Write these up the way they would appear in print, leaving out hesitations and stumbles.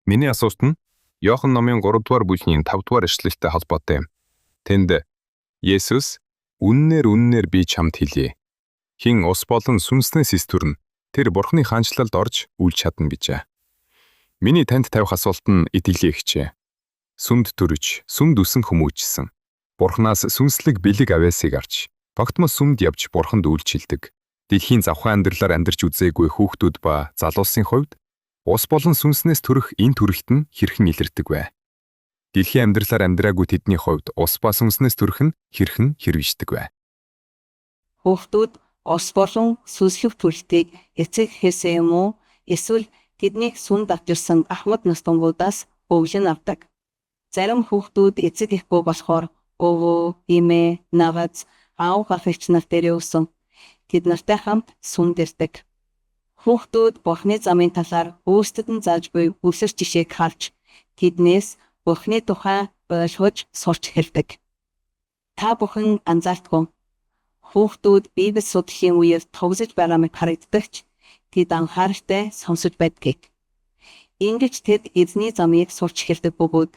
Миний асуулт нь Иохан номын 3 дугаар бүлгийн 5 дугаар ишлэлтэй холбоотой юм. Тэнд Есүс үннээр би чамд хэлье. Хин ус болон сүнснээс эсвэрн тэр Бурхны хаанчлалд орж үлж чадна гэжээ. Миний танд тавих асуулт нь итгэлээ хичээ. Сүмд төрөж, сүмд үсэн хүмүүжсэн. Бурхнаас сүнслэг бэлэг авяасыг арч, тогтмол сүмд явж Бурханд үйлчилдэг. Дэлхийн завхан амьдралаар амьдарч үзээгүй хүүхдүүд ба залуусын хувьд ус болон сүнснээс төрөх энэ төрөлт нь хэрхэн илэрдэг вэ? Дэлхийн амьдралаар амьдраагүй тэдний хувьд ус ба сүнснээс төрөх нь хэрхэн хэрэгждэг вэ? Хүүхдүүд ус болон сүнслэг төрөлтийг эцэг эхээсээ юм уу эсвэл тэднийг сүмд авчирсан ахмад настунгуудаас өвлөн авдаг. Зарим хүүхдүүд эцэг эхгүй болохоор өвөө, эмээ, наваз, аав ах нар дээрээ өсөн. Тэд нартай хамт сүмд ирдэг. Хүүхдүүд Бурхны замын талаар өөрсдөд нь зааж буй үлсэр жишээг харж тэднээс Бурхны тухай ойлгож сурч хэлдэг. Та бүхэн анзаардгүй. Хүүхдүүд Библийг судлахын үеэр тогсож байгаа мэт харагддагч тэд анхааралтай сонсож байдгийг. Ингэж тэд эзний замыг сурч хэлдэг бөгөөд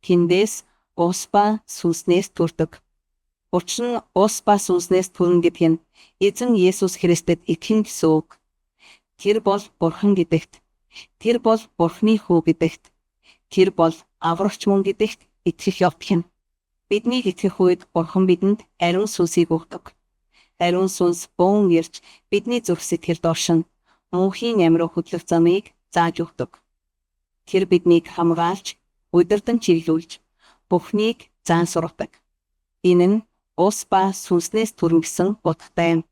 тэндээс ус ба сүнснээс төрдөг. Учир нь ус ба сүнснээс төрнө гэдэг нь эзэн Есүс Христэд итгэн гэсэн үг. Тэр бол Бурхан гэдэгт, тэр бол Бурхны хүү гэдэгт, тэр бол аврагч мөн гэдэгт итгэх явдал юм. Бидний итгэх үед Бурхан бидэнд ариун сүнсийг өгдөг. Ариун сүнс бөөн ирж бидний зүрх сэтгэлд оршин мөнхийн амруу хөдлөх замыг зааж өгдөг. Тэр биднийг хамгаалж, удирдан чиглүүлж, бүхнийг заан сургадаг. Энэ нь ус ба сүнснээс төрнө гэсэн утгатай юм.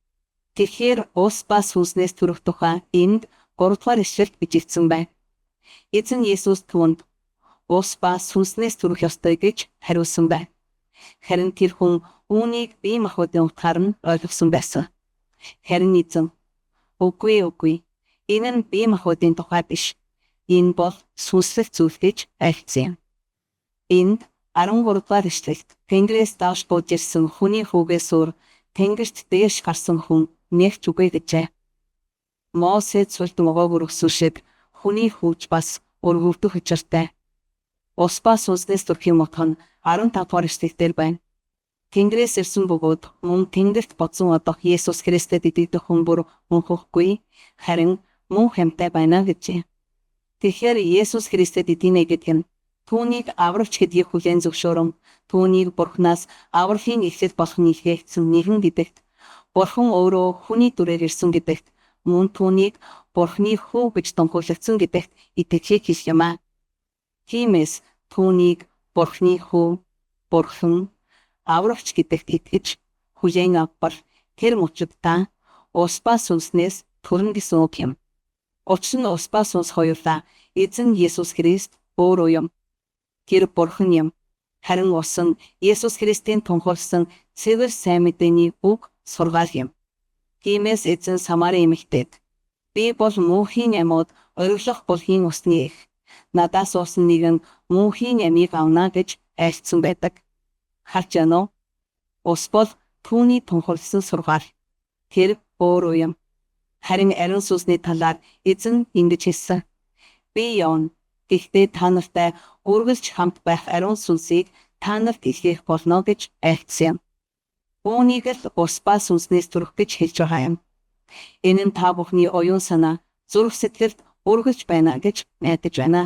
Тэгэхээр ус ба сүнснээс төрөх тухай энд 3 дугаар ишлэлд бичигдсэн байна. Эзэн Есүс түүнд ус ба сүнснээс төрөх ёстой гэж хариулсан байна. Харин тэр хүн үүнийг бие махбодын утгаар нь ойлгосон байсан. Харин эзэн үгүй. Энэ нь бие махбодын тухай биш. Энэ бол сүнслэг зүйл гэж айлцсан юм. Энд 13 дугаар ишлэлд Тэнгэрээс доош бууж ирсэн хүний хүүгээс өөр Тэнгэрт дээш гарсан хүн нэгч үгүй гэжээ. Мосед сулд могоог өргөсөн шиг хүний хүүж бас өргөвдөх учиртай. Ус ба сүнснээс төрөх юм утга нь 15 дугаар ишлэлдэр байна. Тэнгэрээс ирсэн бөгөөд мөн Тэнгэрт бодсон одох Есүс Христэд итгэдэг хүн бүр мөнхөхгүй харин мөн хамтай байна гэжээ. Тэгэхээр Есүс Христэд итгэнэ гэдэг нь түүнийг аврагч гэдгийг хүлээн зөвшөөрөн түүнийг Бурханаас авралын эхлэл болох нь илгээсэн нэгэн гэдэгт Бурхан өөрөө хүний дүрээр ирсэн гэдэгт мөн түүнийг Бурханы хүү гэж тунхаглагдсан гэдэгт итгэхийг хэлэх юм аа. Тиймээс түүнийг Бурханы хүү, Бурхан, аврагч гэдэгт итгэж хүлээн авбал тэр мөчөд та ус ба сүнснээс төрнө гэсэн үг юм. Учир нь ус ба сүнс хоёулаа эзэн Есүс Христ өөрөө юм. Тэр Бурхан юм. Харин ус нь Есүс Христийн тунхагласан цэвэр сайн мэдээний үг сургаал юм. Тиймээс эзэн Самарын эмэгтэйд би бол мөнхийн амьд ориглох булгийн усны эх. Надаас уусан нэг нь мөнхийн амийг авна гэж айлцсан байдаг. Харж байна уу? Ус бол түүний тунхагласан сургаал. Тэр өөрөө юм. Харин ариун сүнсний талаар эзэн ингэж хэлсэн. Би явна. Гэхдээ та нартай үргэлж хамт байх ариун сүнсийг та нарт илгээх болно гэж айлцсан юм. Үүнийг л ус ба сүнснээс төрөх гэж хэлж байгаа юм. Энэ нь та бүхний оюун санаа, зүрх сэтгэлд үргэлж байна гэж найдаж байна.